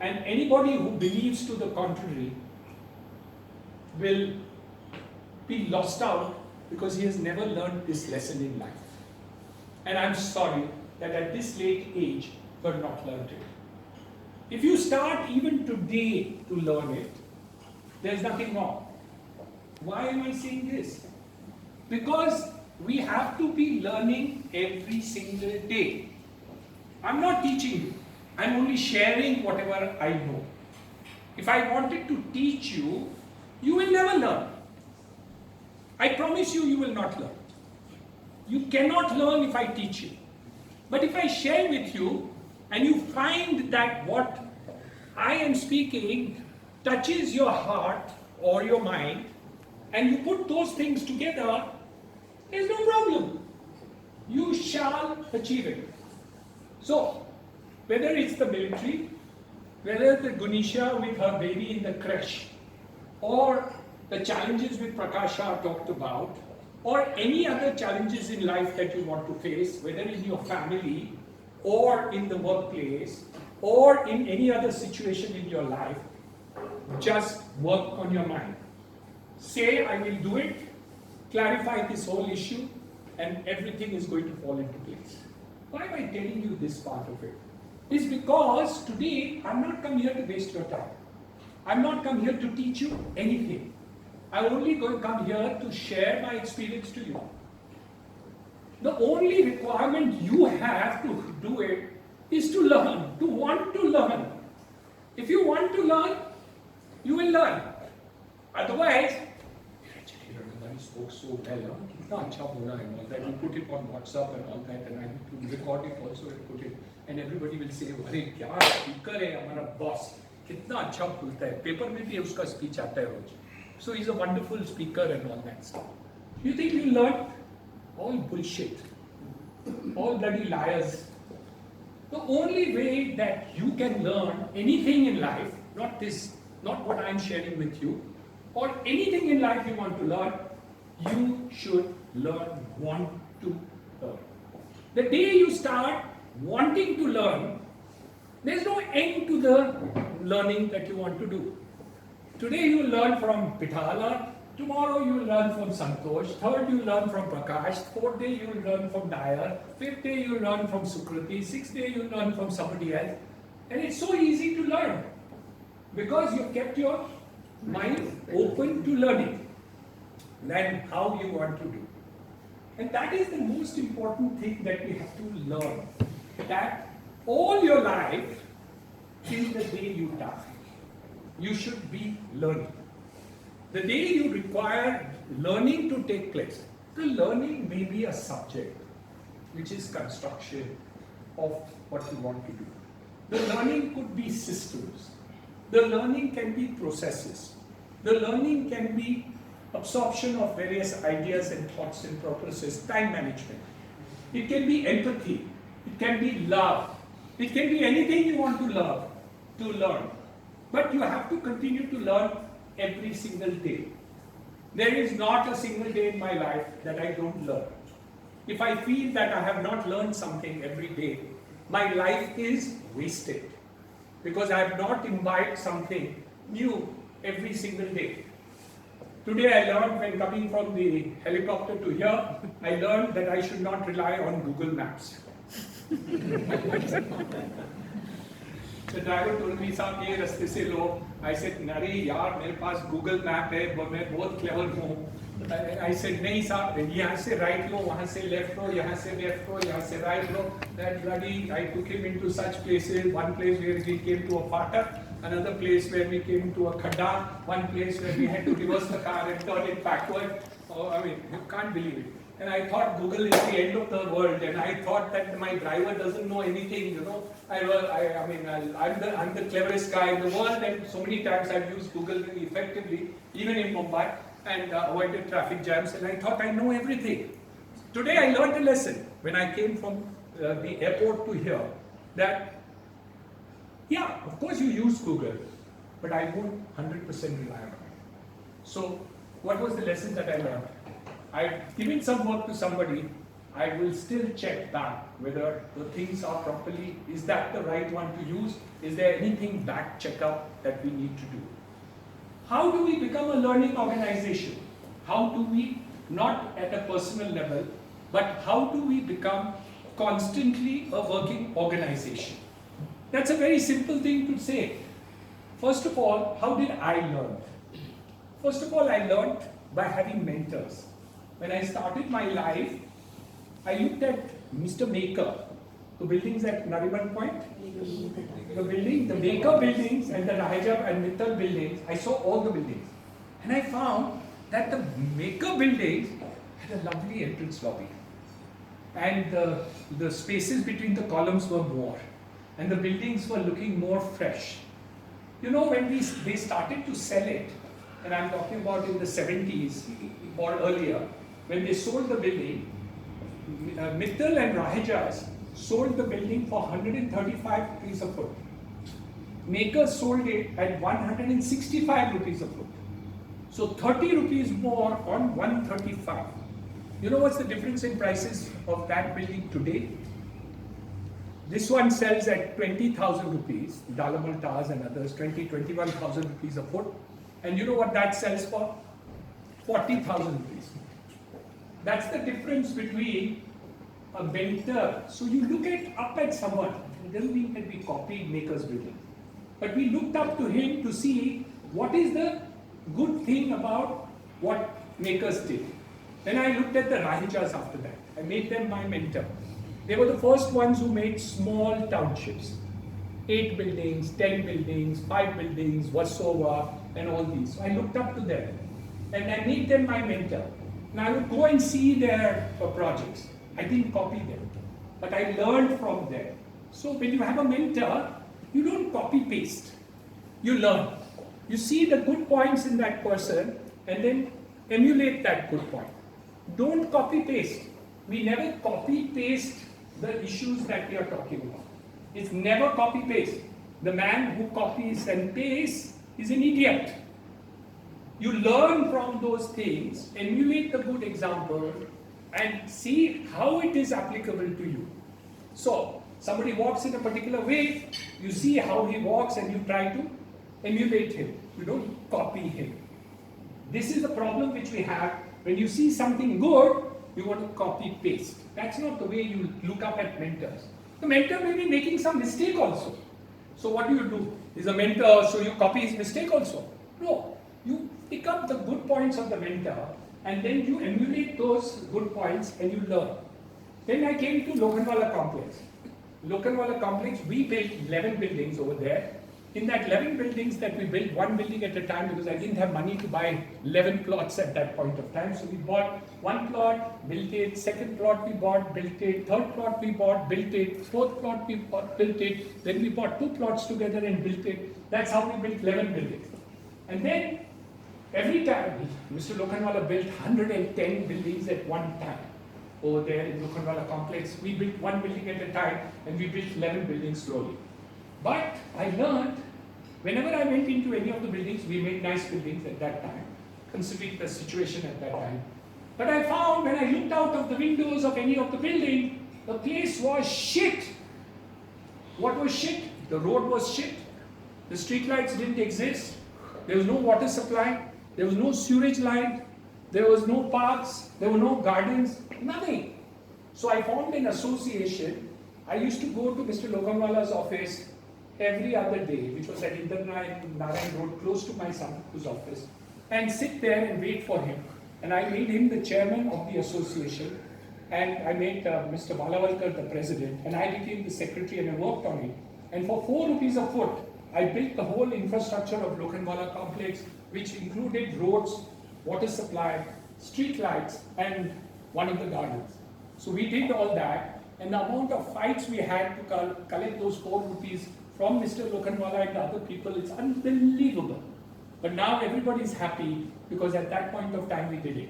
And anybody who believes to the contrary will be lost out because he has never learned this lesson in life. And I'm sorry that at this late age you have not learned it. If you start even today to learn it, there's nothing wrong. Why am I saying this? Because we have to be learning every single day. I'm not teaching you. I'm only sharing whatever I know. If I wanted to teach you, you will never learn. I promise you, you will not learn. You cannot learn if I teach you. But if I share with you, and you find that what I am speaking touches your heart or your mind, and you put those things together, there's no problem. You shall achieve it. So, whether it's the military, whether the Gunisha with her baby in the creche, or the challenges which Prakasha talked about, or any other challenges in life that you want to face, whether in your family, or in the workplace, or in any other situation in your life, just work on your mind. Say, I will do it, clarify this whole issue, and everything is going to fall into place. Why am I telling you this part of it? It's because today, I'm not come here to waste your time. I'm not come here to teach you anything. I'm only going to come here to share my experience to you. The only requirement you have to do it is to learn, to want to learn. If you want to learn, you will learn. Otherwise, he spoke so well, kitna acha bola and all that. You put it on WhatsApp and all that, and I need to record it also and put it, and everybody will say, "Arey kya speaker hai hamara boss, kitna acha bolta hai." Paper mein bhi uska speech aata hai roz. So he's a wonderful speaker and all that stuff. You think you learn? All bullshit. All bloody liars. The only way that you can learn anything in life, not this, not what I'm sharing with you, or anything in life you want to learn, you should want to learn. The day you start wanting to learn, there's no end to the learning that you want to do. Today you learn from Pithala, tomorrow you will learn from Santosh, third you will learn from Prakash, fourth day you will learn from Dyer, fifth day you will learn from Sukriti, sixth day you will learn from somebody else. And it's so easy to learn because you've kept your mind open to learning than how you want to do. And that is the most important thing that we have to learn. That all your life till the day you die, you should be learning. The day you require learning to take place, the learning may be a subject which is construction of what you want to do. The learning could be systems. The learning can be processes. The learning can be absorption of various ideas and thoughts and purposes, time management. It can be empathy. It can be love. It can be anything you want to learn. But you have to continue to learn every single day. There is not a single day in my life that I don't learn. If I feel that I have not learned something every day, my life is wasted because I have not imbibed something new every single day. Today I learned when coming from the helicopter to here, I learned that I should not rely on Google Maps. The driver told me, "Saab, ye raste se lo." I said, "Nare yaar, mere paas Google Map hai, main bahut clever hu." I said, "Nahi saab, yahan se right lo, wahan se left lo, yahan se left lo, yahan se right lo." That bloody, I took him into such places. One place where we came to a fatak, another place where we came to a khadda, one place where we had to reverse the car and turn it backward. Oh, I mean, you can't believe it. And I thought Google is the end of the world, and I thought that my driver doesn't know anything, you know. I'm the cleverest guy in the world, and so many times I've used Google very effectively, even in Mumbai, and avoided traffic jams, and I thought I know everything. Today I learned a lesson when I came from the airport to here, that, yeah, of course you use Google, but I won't 100% rely on it. So, what was the lesson that I learned? I've given some work to somebody, I will still check back whether the things are properly, is that the right one to use? Is there anything back checkup that we need to do? How do we become a learning organization? How do we, not at a personal level, but how do we become constantly a working organization? That's a very simple thing to say. First of all, how did I learn? First of all, I learned by having mentors. When I started my life, I looked at Mr. Maker, the buildings at Nariman Point, the Maker buildings and the Rahajab and Mittal buildings. I saw all the buildings. And I found that the Maker buildings had a lovely entrance lobby. And the spaces between the columns were more. And the buildings were looking more fresh. You know, when they started to sell it, and I'm talking about in the 70s or earlier, when they sold the building, Mittal and Rahejas sold the building for 135 rupees a foot. Makers sold it at 165 rupees a foot. So 30 rupees more on 135. You know what's the difference in prices of that building today? This one sells at 20,000 rupees, Dalamal Towers and others, 21,000 rupees a foot. And you know what that sells for? 40,000 rupees. That's the difference between a mentor. So you look up at someone. It doesn't mean that we copied Maker's building. But we looked up to him to see what is the good thing about what Makers did. Then I looked at the Rahejas after that. I made them my mentor. They were the first ones who made small townships. 8 buildings, 10 buildings, 5 buildings, Versova, and all these. So I looked up to them. And I made them my mentor. And I would go and see their projects. I didn't copy them, but I learned from them. So when you have a mentor, you don't copy paste. You learn. You see the good points in that person and then emulate that good point. Don't copy paste. We never copy paste the issues that we are talking about. It's never copy paste. The man who copies and pastes is an idiot. You learn from those things, emulate the good example, and see how it is applicable to you. So, somebody walks in a particular way, you see how he walks and you try to emulate him. You don't copy him. This is the problem which we have. When you see something good, you want to copy paste. That's not the way you look up at mentors. The mentor may be making some mistake also. So what do? Is a mentor, so you copy his mistake also? No. You pick up the good points of the mentor and then you emulate those good points and you learn. Then I came to Lokhandwala complex. Lokhandwala complex, we built 11 buildings over there. In that 11 buildings that we built, one building at a time, because I didn't have money to buy 11 plots at that point of time. So we bought one plot, built it, second plot we bought, built it, third plot we bought, built it, fourth plot we bought, built it, then we bought 2 plots together and built it. That's how we built 11 buildings. And then every time, Mr. Lokhandwala built 110 buildings at one time. Over there in Lokhandwala complex, we built one building at a time and we built 11 buildings slowly. But I learned, whenever I went into any of the buildings, we made nice buildings at that time, considering the situation at that time. But I found when I looked out of the windows of any of the building, the place was shit. What was shit? The road was shit. The street lights didn't exist. There was no water supply. There was no sewage line. There was no parks. There were no gardens. Nothing. So I formed an association. I used to go to Mr. Lokhandwala's office every other day, which was at Narayan Road, close to my son's office, and sit there and wait for him. And I made him the chairman of the association, and I made Mr. Malavalkar the president, and I became the secretary and I worked on it. And for 4 rupees a foot, I built the whole infrastructure of Lokhandwala complex, which included roads, water supply, street lights, and one of the gardens. So we did all that, and the amount of fights we had to collect those 4 rupees from Mr. Lokhandwala and other people, it's unbelievable. But now everybody is happy because at that point of time we did it.